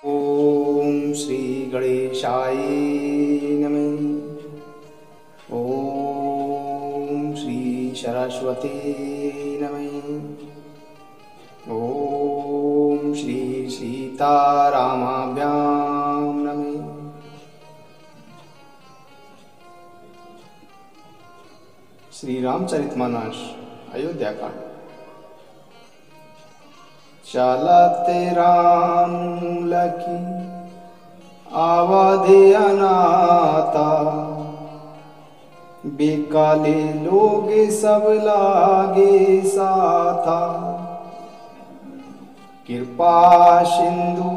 ओम श्री गणेशाय नमः। ओम श्री सरस्वती नमः। ओम श्री सीतारामाभ्यां नमः। श्री रामचरितमानस अयोध्या कांड। चलते राम लखी अवधि अनाथा, बिकाले लोग सब लागे साथा। कृपा सिंधु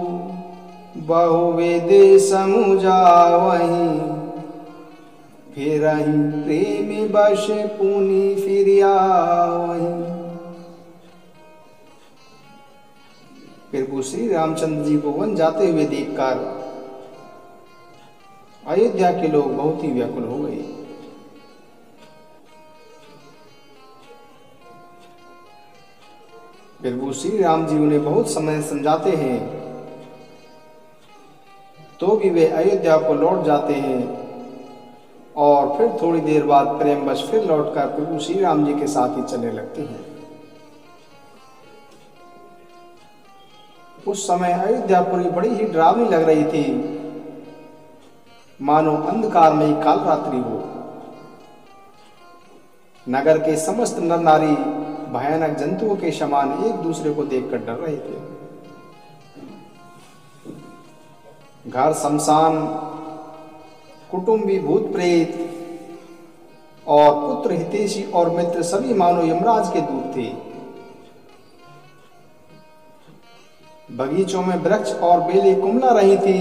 बहुविध समुझावहीं, फिरहि प्रेम बश पुनि फिरियावहीं। प्रभु श्री रामचंद्र जी को वन जाते हुए देखकर अयोध्या के लोग बहुत ही व्याकुल हो गए। प्रभु श्री राम जी उन्हें बहुत समय समझाते हैं, तो भी वे अयोध्या को लौट जाते हैं और फिर थोड़ी देर बाद प्रेमवश फिर लौटकर प्रभु श्री राम जी के साथ ही चलने लगते हैं। उस समय अयोध्यापुरी बड़ी ही डरावनी लग रही थी, मानो अंधकारमयी काल रात्रि हो। नगर के समस्त नर नारी भयानक जंतुओं के समान एक दूसरे को देखकर डर रहे थे। घर शमशान, कुटुंबी भूत प्रेत और पुत्र हितैषी और मित्र सभी मानो यमराज के दूत थे। बगीचों में वृक्ष और बेलें कुम्हला रही थी।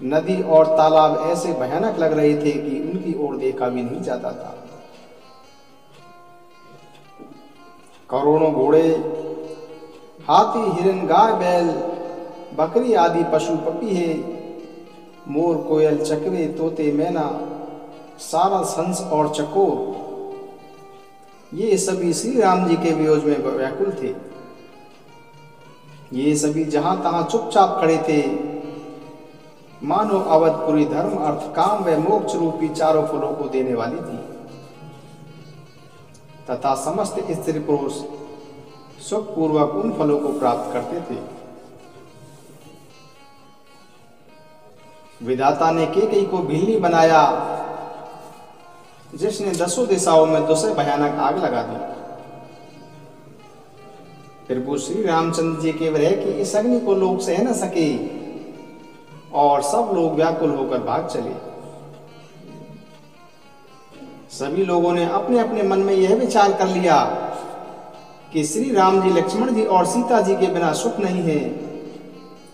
नदी और तालाब ऐसे भयानक लग रहे थे कि उनकी ओर देखा भी नहीं जाता था। करोड़ों घोड़े, हाथी, हिरण, गाय, बैल, बकरी आदि पशु पपीहे, मोर, कोयल, चकवे, तोते, मैना, सारस, हंस और चकोर, ये सभी श्री राम जी के वियोग में व्याकुल थे। ये सभी जहां तहां चुपचाप खड़े थे, मानो अवधपुरी धर्म, अर्थ, काम व मोक्ष रूपी चारों फलों को देने वाली थी तथा समस्त स्त्री पुरुष सुखपूर्वक उन फलों को प्राप्त करते थे। विधाता ने केकई को भीलनी बनाया, जिसने 10 दिशाओं में दुसह भयानक आग लगा दी। प्रभु श्री रामचंद्र जी के विरह की इस अग्नि को लोग सह न सके और सब लोग व्याकुल होकर भाग चले। सभी लोगों ने अपने अपने मन में यह विचार कर लिया कि श्री राम जी, लक्ष्मण जी और सीता जी के बिना सुख नहीं है।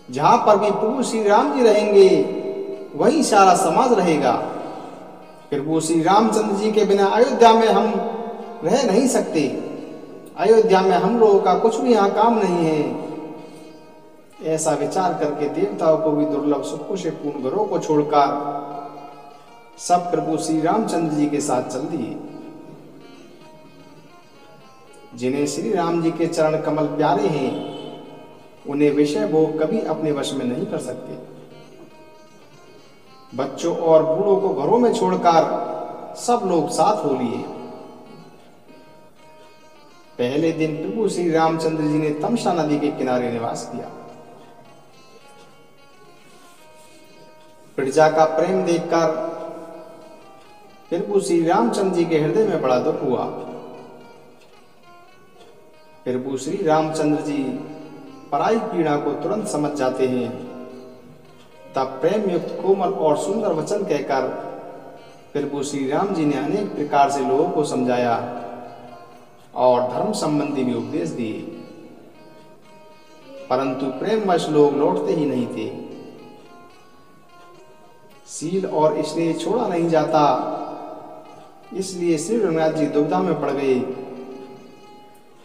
जहां पर भी प्रभु श्री राम जी रहेंगे, वही सारा समाज रहेगा। प्रभु श्री रामचंद्र जी के बिना अयोध्या में हम रह नहीं सकते। अयोध्या में हम लोगों का कुछ भी यहाँ काम नहीं है। ऐसा विचार करके देवताओं को भी दुर्लभ सुखों से पूर्ण घरों को छोड़कर सब प्रभु श्री रामचंद्र जी के साथ चल दिए। जिन्हें श्री राम जी के चरण कमल प्यारे हैं, उन्हें विषय भोग कभी अपने वश में नहीं कर सकते। बच्चों और बूढ़ों को घरों में छोड़कर सब लोग साथ हो लिए। पहले दिन प्रभु श्री रामचंद्र जी ने तमसा नदी के किनारे निवास किया। प्रजा का प्रेम देखकर प्रभु श्री रामचंद्र जी के हृदय में बड़ा दुख हुआ। प्रभु श्री रामचंद्र जी पराई पीड़ा को तुरंत समझ जाते हैं। तब प्रेम युक्त कोमल और सुंदर वचन कहकर प्रभु श्री राम जी ने अनेक प्रकार से लोगों को समझाया और धर्म संबंधी भी उपदेश दिए, परंतु प्रेमवश लोग लौटते ही नहीं थे। सील और स्नेह छोड़ा नहीं जाता, इसलिए श्री रघुनाथ जी दुविधा में पड़ गए।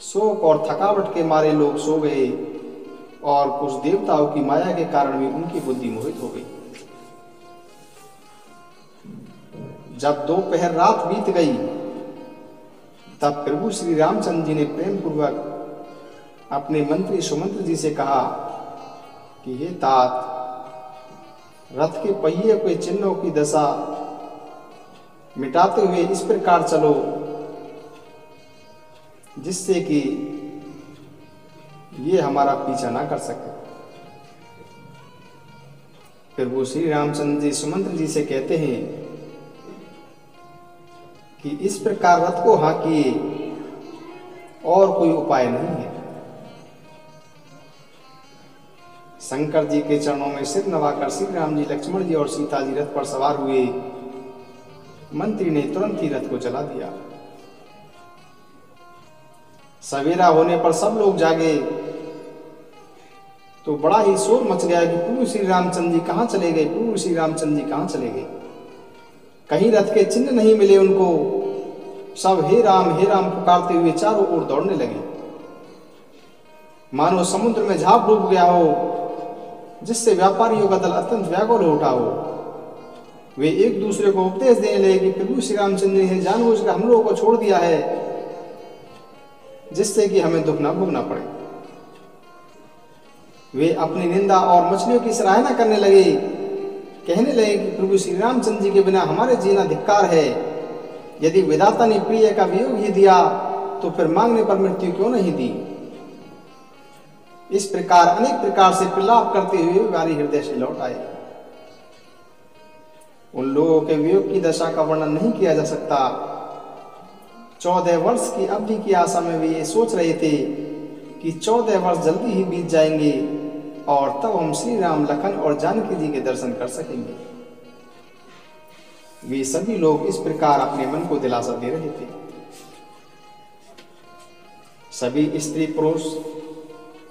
शोक और थकावट के मारे लोग सो गए और कुछ देवताओं की माया के कारण भी उनकी बुद्धि मोहित हो गई। जब दोपहर रात बीत गई, तब प्रभु श्री रामचंद्र जी ने प्रेम पूर्वक अपने मंत्री सुमंत्र जी से कहा कि हे तात, रथ के पहिए के चिन्हों की दशा मिटाते हुए इस प्रकार चलो जिससे कि ये हमारा पीछा ना कर सके। फिर वो श्री रामचंद्र जी सुमंत्र जी से कहते हैं कि इस प्रकार रथ को हाँकिए, और कोई उपाय नहीं है। शंकर जी के चरणों में सिर नवाकर श्री राम जी, लक्ष्मण जी और सीता जी रथ पर सवार हुए। मंत्री ने तुरंत ही रथ को चला दिया। सवेरा होने पर सब लोग जागे तो बड़ा ही शोर मच गया कि प्रभु श्री रामचंद्र जी कहाँ चले गए, प्रभु श्री रामचंद्र जी कहाँ चले गए। कहीं रथ के चिन्ह नहीं मिले उनको। सब हे राम पुकारते हुए चारों ओर दौड़ने लगे, मानो समुद्र में झाँप डूब गया हो, जिससे व्यापारियों का दल अत्यंत व्याकुल हो उठा हो। वे एक दूसरे को उपदेश देने लगे कि प्रभु श्री रामचंद्र ने जानबूझकर हम लोगों को छोड़ दिया है, जिससे कि हमें दुख न भोगना पड़े। वे अपनी निंदा और मछलियों की सराहना करने लगे, कहने लगे कि प्रभु श्री रामचंद्र जी के बिना हमारे जीना धिक्कार है। यदि विधाता ने प्रिय का वियोग ही दिया तो फिर मांगने पर मृत्यु क्यों नहीं दी। इस प्रकार अनेक प्रकार से प्रलाप करते हुए वारी हृदय से लौट आए। उन लोगों के वियोग की दशा का वर्णन नहीं किया जा सकता। 14 वर्ष की अवधि की आशा में वे ये सोच रहे थे कि 14 वर्ष जल्दी ही बीत जाएंगे और तब हम श्री राम, लखन और जानकी जी के दर्शन कर सकेंगे। वे सभी लोग इस प्रकार अपने मन को दिलासा दे रहे थे। सभी स्त्री पुरुष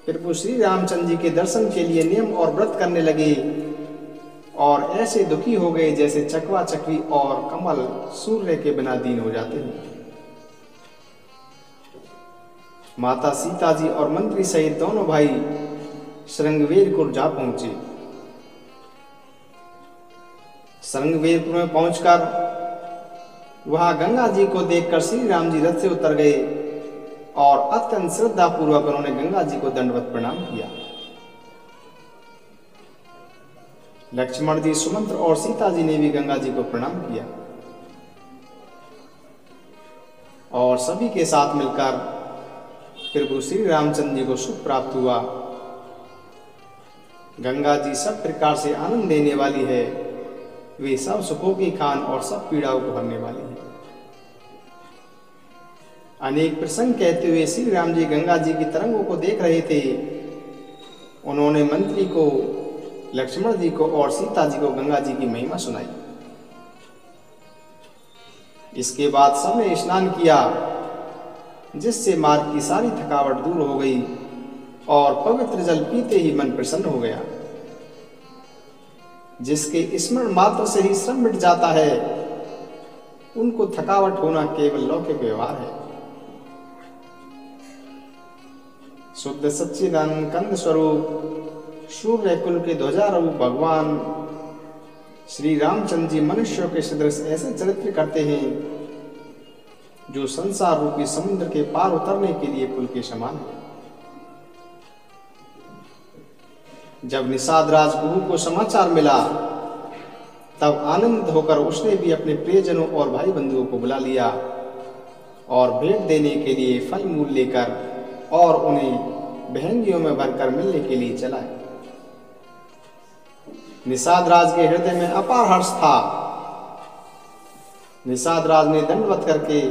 प्रभु श्री रामचंद्र जी के दर्शन के लिए नियम और व्रत करने लगे और ऐसे दुखी हो गए जैसे चकवा चकवी और कमल सूर्य के बिना दीन हो जाते हैं। माता सीता जी और मंत्री सहित दोनों भाई श्रृंगवेरपुर जा पहुंचे। श्रृंगवेरपुर में पहुंचकर वहां गंगा जी को देखकर श्री राम जी रथ से उतर गए और अत्यंत श्रद्धा पूर्वक उन्होंने गंगा जी को दंडवत प्रणाम किया। लक्ष्मण जी, सुमंत्र और सीता जी ने भी गंगा जी को प्रणाम किया और सभी के साथ मिलकर प्रभु श्री रामचंद्र जी को सुख प्राप्त हुआ। गंगा जी सब प्रकार से आनंद देने वाली है, वे सब सुखों की खान और सब पीड़ाओं को भरने वाली है। अनेक प्रसंग कहते हुए श्री राम जी गंगा जी की तरंगों को देख रहे थे। उन्होंने मंत्री को, लक्ष्मण जी को और सीता जी को गंगा जी की महिमा सुनाई। इसके बाद सबने स्नान किया, जिससे मार्ग की सारी थकावट दूर हो गई और पवित्र जल पीते ही मन प्रसन्न हो गया। जिसके स्मरण मात्र से ही श्रम मिट जाता है, उनको थकावट होना केवल लौकिक व्यवहार है। शुद्ध सच्चिदानंद कंद स्वरूप सूर्य कुल के ध्वजारूप भगवान श्री रामचंद्र जी मनुष्यों के सदृश ऐसे चरित्र करते हैं जो संसार रूपी समुद्र के पार उतरने के लिए पुल के समान है। जब निषाद राज गुरु को समाचार मिला, तब आनंद होकर उसने भी अपने प्रियजनों और भाई बंधुओं को बुला लिया और भेंट देने के लिए फल मूल लेकर और उन्हें बहंगियों में भरकर मिलने के लिए चलाए। निषाद राज के हृदय में अपार हर्ष था। निषाद राज ने दंडवत करके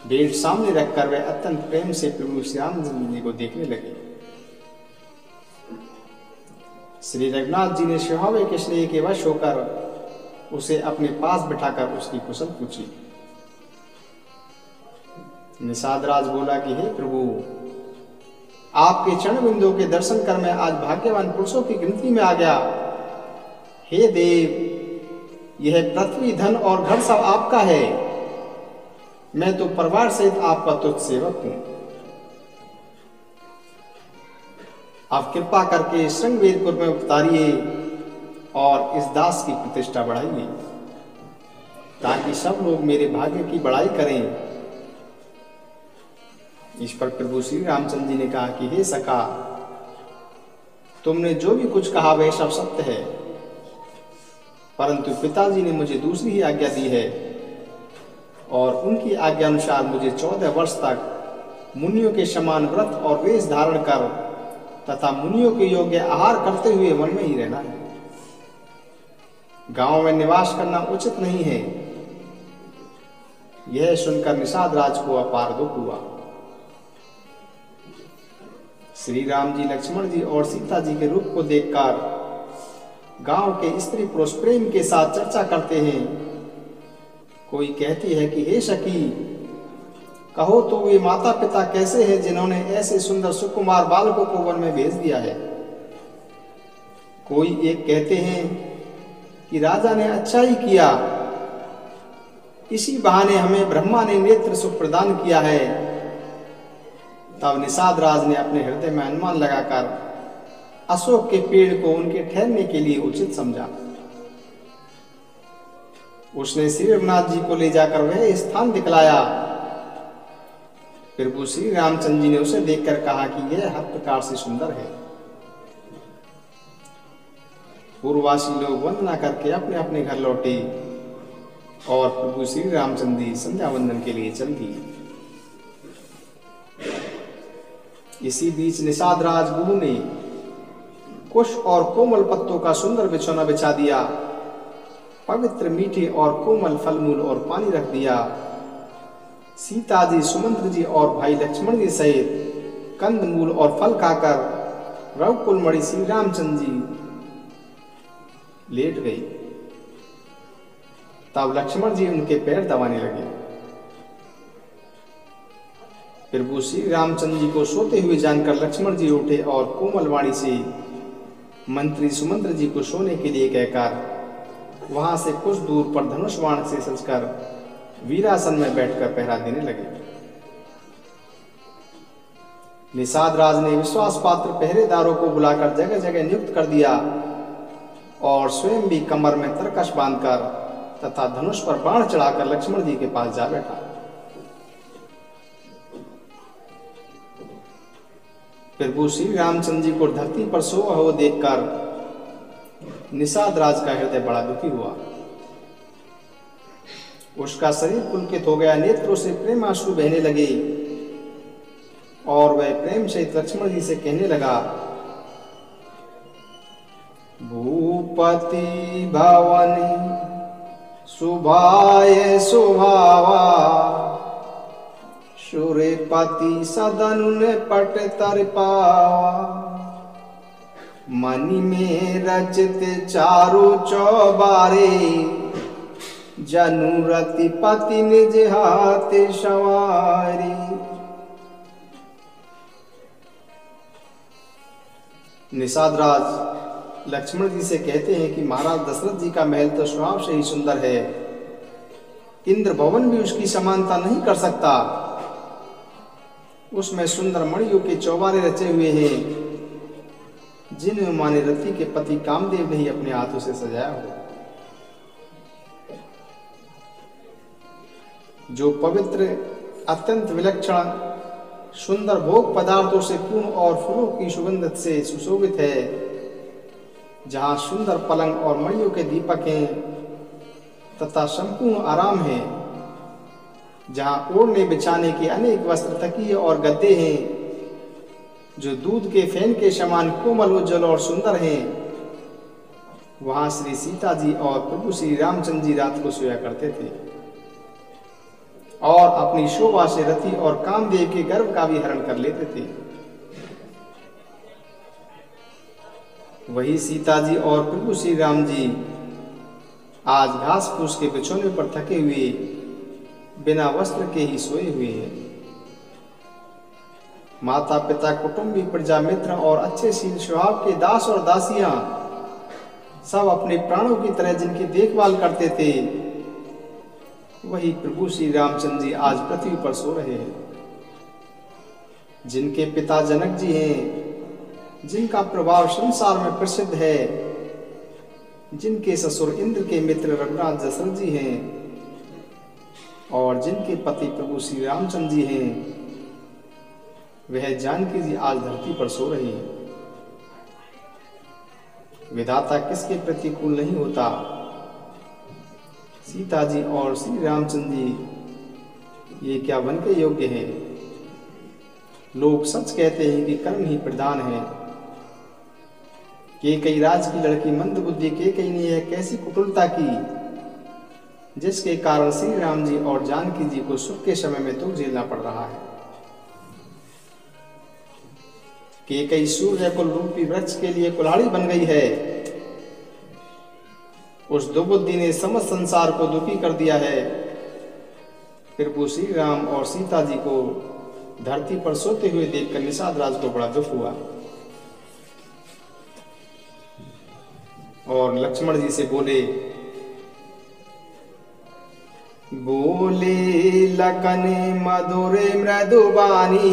भेंट सामने रखकर वे अत्यंत प्रेम से प्रभु श्री रामचंद्र जी को देखने लगे। श्री रघुनाथ जी ने स्वभाव के स्नेह के वश होकर उसे अपने पास बिठाकर उसकी कुशल पूछी। निषाद राज बोला कि हे प्रभु, आपके चरण बिंदुओं के दर्शन कर मैं आज भाग्यवान पुरुषों की गिनती में आ गया। हे देव, यह पृथ्वी, धन और घर सब आपका है। मैं तो परिवार सहित आपका तुच्छ सेवक हूं। आप कृपा करके श्रृंगवेरपुर में उतारिए और इस दास की प्रतिष्ठा बढ़ाइए, ताकि सब लोग मेरे भाग्य की बड़ाई करें। इस पर प्रभु श्री रामचंद्र जी ने कहा कि हे सखा, तुमने जो भी कुछ कहा वह सब सत्य है, परंतु पिताजी ने मुझे दूसरी ही आज्ञा दी है और उनकी आज्ञा अनुसार मुझे 14 वर्ष तक मुनियों के समान व्रत और वेश धारण कर तथा मुनियों के योग्य आहार करते हुए वन में ही रहना है। गांव में निवास करना उचित नहीं है। यह सुनकर निषाद राज को अपार दुख हुआ। श्री राम जी लक्ष्मण जी और सीता जी के रूप को देखकर गांव के स्त्री पुरुष प्रेम के साथ चर्चा करते हैं। कोई कहती है कि हे सखी, कहो तो वे माता पिता कैसे हैं जिन्होंने ऐसे सुंदर सुकुमार बालकों को वन में भेज दिया है। कोई एक कहते हैं कि राजा ने अच्छा ही किया, इसी बहाने हमें ब्रह्मा ने नेत्र सुख प्रदान किया है। तब निषाद राज ने अपने हृदय में अनुमान लगाकर अशोक के पेड़ को उनके ठहरने के लिए उचित समझा। उसने श्री रघुनाथ जी को ले जाकर वह स्थान दिखलाया। प्रभु श्री रामचंद्र जी ने उसे देखकर कहा कि यह हर प्रकार से सुंदर है। पूर्ववासी लोग वंदना करके अपने अपने घर लौटे और प्रभु श्री रामचंद्र जी संध्या वंदन के लिए चल दिए। इसी बीच निषाद राज गुरु ने कुश और कोमल पत्तों का सुंदर बिछौना बिछा दिया। पवित्र मीठे और कोमल फल मूल और पानी रख दिया। सीता जी, सुमंत्र जी और भाई लक्ष्मण जी सहित कंद मूल और फल खाकर रघुकुल मणि श्री रामचंद्र जी लेट गई। तब लक्ष्मण जी उनके पैर दबाने लगे। प्रभु श्री रामचंद्र जी को सोते हुए जानकर लक्ष्मण जी उठे और कोमल वाणी से मंत्री सुमंत्र जी को सोने के लिए कहकर वहां से कुछ दूर पर धनुष बाण से सजकर वीरासन में बैठकर पहरा देने लगे। निषाद राज ने विश्वास पात्र पहरेदारों को बुलाकर जगह जगह नियुक्त कर दिया और स्वयं भी कमर में तरकश बांधकर तथा धनुष पर बाण चढ़ाकर लक्ष्मण जी के पास जा बैठा। प्रभु श्री रामचंद्र जी को धरती पर सोया हुआ देखकर निषाद राज का हृदय बड़ा दुखी हुआ। उसका शरीर पुलकित हो गया, नेत्रों से प्रेमाश्रु बहने लगे और वह प्रेम से लक्ष्मण जी से कहने लगा, भूपति भवन सुभाय सुभावा, सूर्यपति सदन ने पट तर पावा, मणि में रचित चारु चौबारे, जनु रति पति निज हाथ सवारी। निषाद राज लक्ष्मण जी से कहते हैं कि महाराज दशरथ जी का महल तो स्वभाव से ही सुंदर है, इंद्र भवन भी उसकी समानता नहीं कर सकता। उसमें सुंदर मणियों के चौबारे रचे हुए हैं, जिन्हें माने रति के पति कामदेव ने ही अपने हाथों से सजाया हो। जो पवित्र अत्यंत विलक्षण सुंदर भोग पदार्थों से पूर्ण और फूलों की सुगंध से सुशोभित है, जहां सुंदर पलंग और मणियों के दीपक हैं तथा संपूर्ण आराम है, जहां ओढ़ने बिछाने के अनेक वस्त्र, तकिए और गद्दे हैं जो दूध के फैन के समान कोमल, उज्जवल और सुंदर हैं, वहां श्री सीता जी और प्रभु श्री रामचंद्र जी रात को सोया करते थे और अपनी शोभा से रति और कामदेव के गर्भ का भी हरण कर लेते थे। वही सीता जी और प्रभु श्री राम जी आज घास फूस के बिछौने पर थके हुए बिना वस्त्र के ही सोए हुए हैं। माता पिता, कुटुंबी, प्रजा, मित्र और अच्छे शील स्वभाव के दास और दासियां सब अपने प्राणों की तरह जिनकी देखभाल करते थे, वही प्रभु श्री रामचंद्र जी आज पृथ्वी पर सो रहे हैं। जिनके पिता जनक जी हैं, जिनका प्रभाव संसार में प्रसिद्ध है, जिनके ससुर इंद्र के मित्र रघुनाथ दशरथ जी हैं और जिनके पति प्रभु श्री रामचंद्र जी हैं, वह जानकी जी आज धरती पर सो रही है। विधाता किसके प्रतिकूल नहीं होता। सीता जी और श्री रामचंद्र जी ये क्या वन के योग्य हैं। लोग सच कहते हैं कि कर्म ही प्रधान है। कैकेयी राज की लड़की मंद बुद्धि कैकेयी ने यह कैसी कुटिलता की जिसके कारण श्री राम जी और जानकी जी को सुख के समय में दुख झेलना पड़ रहा है। कैकेयी सूर्य कुल रूपी वृक्ष के लिए कुल्हाड़ी बन गई है। उस दुर्बुद्धि ने समस्त संसार को दुखी कर दिया है। फिर वो श्री राम और सीता जी को धरती पर सोते हुए देखकर निषाद राज को बड़ा दुख हुआ और लक्ष्मण जी से बोले लखन मधुर मृदुबानी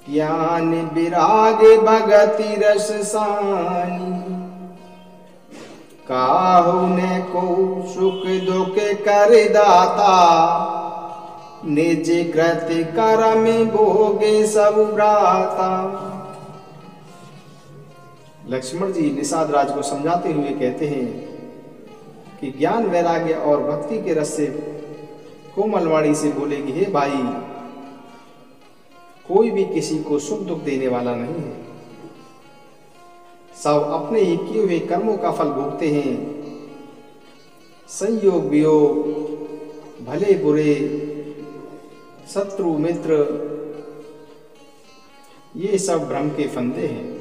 ज्ञान विराग भगति रस सानी काहु ने को सुख दुख कर दाता निज कृति कर्म भोगे सब भ्राता। लक्ष्मण जी निषाद राज को समझाते हुए कहते हैं कि ज्ञान वैराग्य और भक्ति के रस से कोमल वाणी से बोलेगी, हे भाई, कोई भी किसी को सुख दुख देने वाला नहीं है। सब अपने ही किए हुए कर्मों का फल भोगते हैं। संयोग वियोग भले बुरे शत्रु मित्र ये सब भ्रम के फंदे हैं।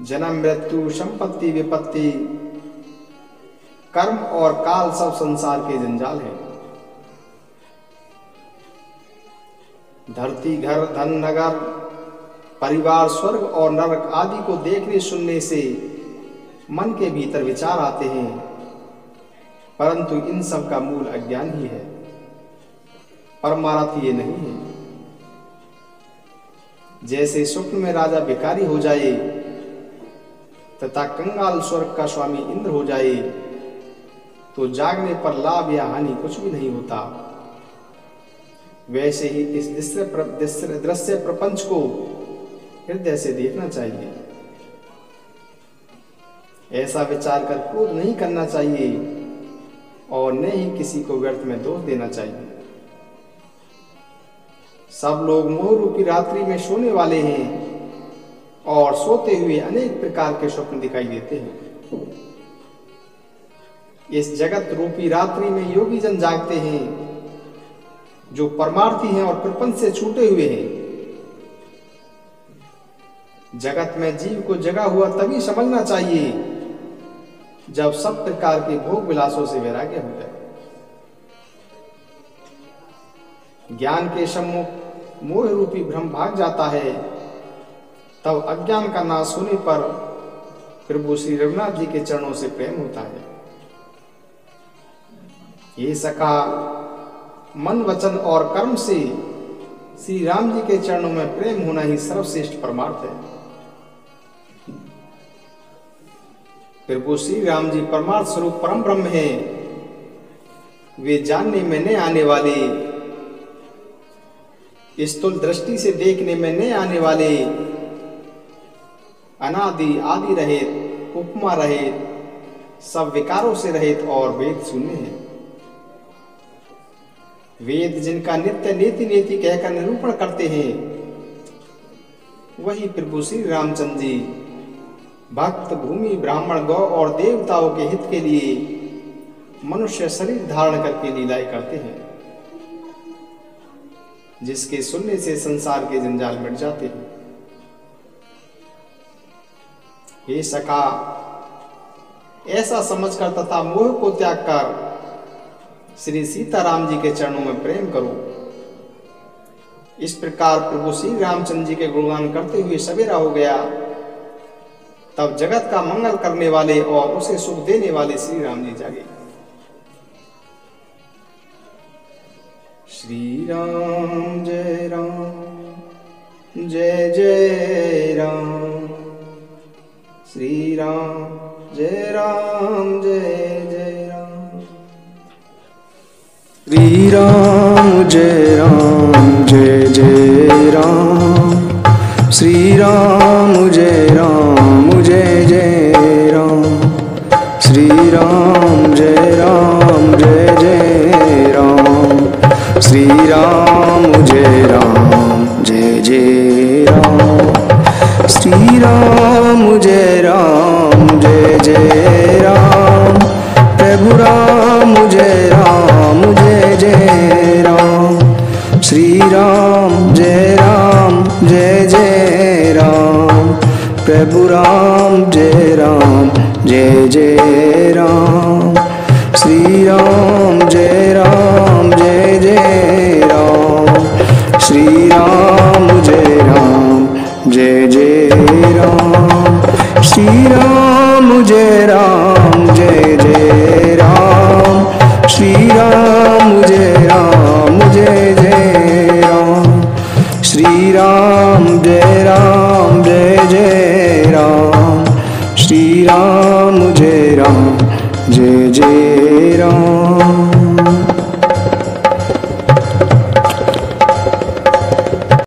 जन्म मृत्यु संपत्ति विपत्ति कर्म और काल सब संसार के जंजाल हैं। धरती घर धन नगर परिवार स्वर्ग और नरक आदि को देखने सुनने से मन के भीतर विचार आते हैं, परंतु इन सब का मूल अज्ञान ही है, परमार्थ ये नहीं है। जैसे स्वप्न में राजा भिखारी हो जाए तथा कंगाल स्वर्ग का स्वामी इंद्र हो जाए तो जागने पर लाभ या हानि कुछ भी नहीं होता। वैसे ही इस दृश्य प्रपंच को हृदय से देखना चाहिए। ऐसा विचार कर क्रोध नहीं करना चाहिए और न ही किसी को व्यर्थ में दोष देना चाहिए। सब लोग मोह रूपी रात्रि में सोने वाले हैं और सोते हुए अनेक प्रकार के स्वप्न दिखाई देते हैं। इस जगत रूपी रात्रि में योगी जन जागते हैं जो परमार्थी हैं और प्रपंच से छूटे हुए हैं। जगत में जीव को जगा हुआ तभी समझना चाहिए जब सब प्रकार के भोग विलासों से वैराग्य हो जाए। ज्ञान के सम्मुख मोह रूपी भ्रम भाग जाता है, तब अज्ञान का नाश होने पर प्रभु श्री रघुनाथ जी के चरणों से प्रेम होता है। ये सखा मन वचन और कर्म से श्री राम जी के चरणों में प्रेम होना ही सर्वश्रेष्ठ परमार्थ है। प्रभु श्री राम जी परमार्थ स्वरूप परम ब्रह्म है। वे जानने में न आने वाले, स्थूल दृष्टि से देखने में न आने वाले, अनादि आदि रहित, उपमा रहित, सब विकारों से रहित और वेद शून्य है। वेद जिनका नित्य नेति नेति कहकर निरूपण करते हैं, वही प्रभु श्री रामचंद्र जी भक्त भूमि ब्राह्मण गौ और देवताओं के हित के लिए मनुष्य शरीर धारण करके लीलाएं करते हैं, जिसके सुनने से संसार के जंजाल मिट जाते हैं। हे सखा, ऐसा समझकर तथा मोह को त्याग कर श्री सीताराम जी के चरणों में प्रेम करो। इस प्रकार प्रभु श्री रामचंद्र जी के गुणगान करते हुए सवेरा हो गया। तब जगत का मंगल करने वाले और उसे सुख देने वाले श्री राम जी जागे। श्री राम जय राम जय जय राम, श्री राम जय राम जय जय राम, श्री राम जय राम जय जय राम, श्री राम जय जय राम, श्री राम जय जय राम, श्री राम जय जय राम, श्री राम जय जय राम, प्रभु राम जय जय राम, श्री राम जय जय राम, प्रभु राम जय जय राम, श्री राम जय जय राम, श्री राम जय जय राम, श्री राम जय जय राम, श्री राम जय जय राम, श्री राम जय जय राम, श्री राम जय जय राम।